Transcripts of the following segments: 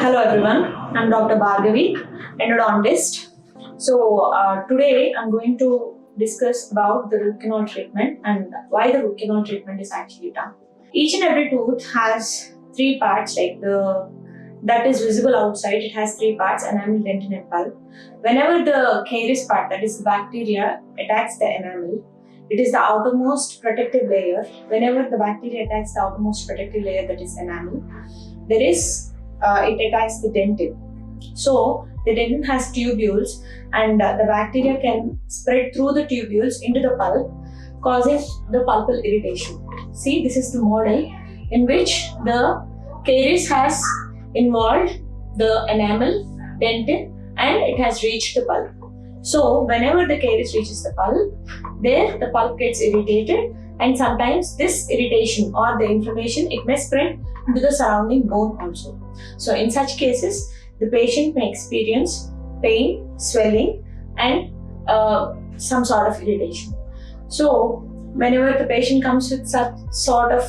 Hello everyone, I'm Dr. Bhargavi, Endodontist. Today I'm going to discuss about the root canal treatment and why the root canal treatment is actually done. Each and every tooth has three parts, that is visible outside. It has three parts: enamel, dentin and pulp. Whenever the caries part, that is the bacteria, attacks the enamel, it is the outermost protective layer. Whenever the bacteria attacks the outermost protective layer, that is enamel, it attacks the dentin. So the dentin has tubules, and the bacteria can spread through the tubules into the pulp, causing the pulpal irritation. See, this is the model in which the caries has involved the enamel, dentin, and it has reached the pulp. So whenever the caries reaches the pulp, the pulp gets irritated, and sometimes this irritation or the inflammation, it may spread into the surrounding bone also. So in such cases, the patient may experience pain, swelling, and some sort of irritation. So whenever the patient comes with such sort of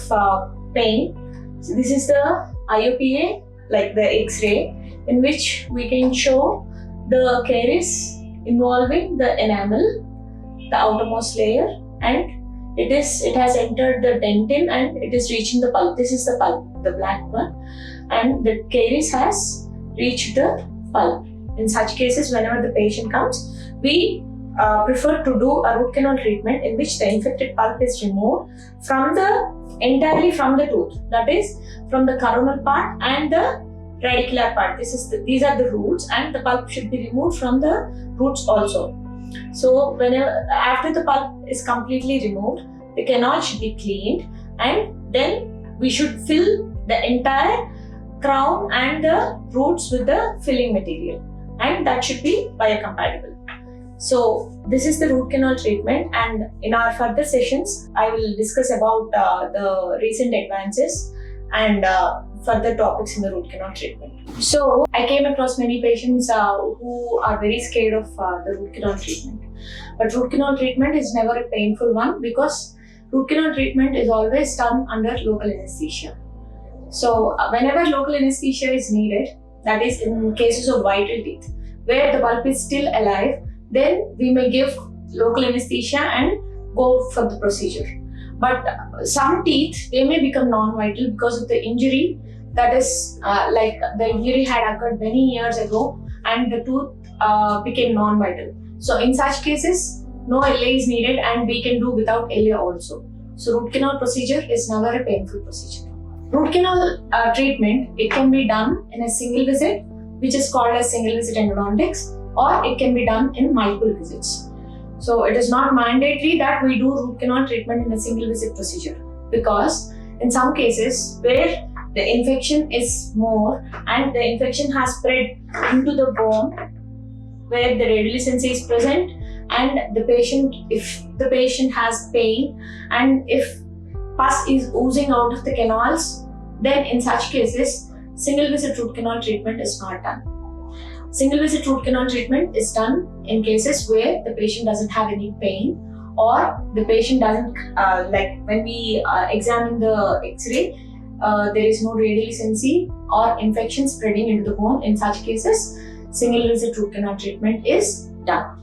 pain, so this is the IOPA, like the X-ray, in which we can show the caries involving the enamel, the outermost layer, and it has entered the dentin and it is reaching the pulp. This is the pulp, the black one, and the caries has reached the pulp. In such cases, whenever the patient comes, we prefer to do a root canal treatment in which the infected pulp is removed entirely from the tooth. That is, from the coronal part and the radicular part. These are the roots, and the pulp should be removed from the roots also. So after the pulp is completely removed, the canal should be cleaned, and then we should fill the entire crown and the roots with the filling material, and that should be biocompatible. So this is the root canal treatment, and in our further sessions, I will discuss about the recent advances and further topics in the root canal treatment. So I came across many patients who are very scared of the root canal treatment. But root canal treatment is never a painful one, because root canal treatment is always done under local anesthesia. So whenever local anesthesia is needed, that is in cases of vital teeth, where the pulp is still alive, then we may give local anesthesia and go for the procedure. But some teeth, they may become non-vital because of the injury, that is like the injury had occurred many years ago and the tooth became non-vital. So in such cases, no LA is needed, and we can do without LA also. So root canal procedure is never a painful procedure. Root canal treatment, it can be done in a single visit, which is called as single visit endodontics, or it can be done in multiple visits. So it is not mandatory that we do root canal treatment in a single visit procedure, because in some cases where the infection is more and the infection has spread into the bone where the radiolucency is present, and if the patient has pain and if pus is oozing out of the canals, then in such cases, single visit root canal treatment is not done. Single visit root canal treatment is done in cases where the patient doesn't have any pain, or the patient doesn't, when we examine the X-ray, there is no radiolucency or infection spreading into the bone. In such cases, single visit root canal treatment is done.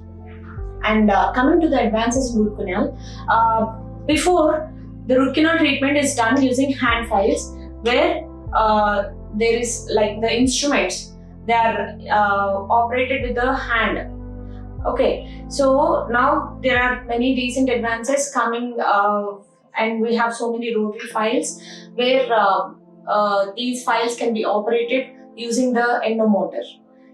And coming to the advances in root canal, before, the root canal treatment is done using hand files, where there is the instruments, they are operated with the hand. Okay, so now there are many recent advances coming, and we have so many rotary files where these files can be operated using the endomotor.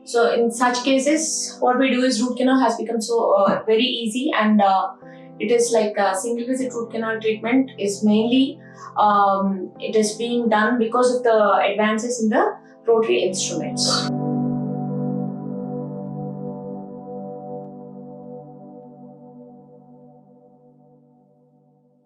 So in such cases, what we do is root canal has become so very easy, and it is like a single visit root canal treatment is mainly it is being done because of the advances in the rotary instruments.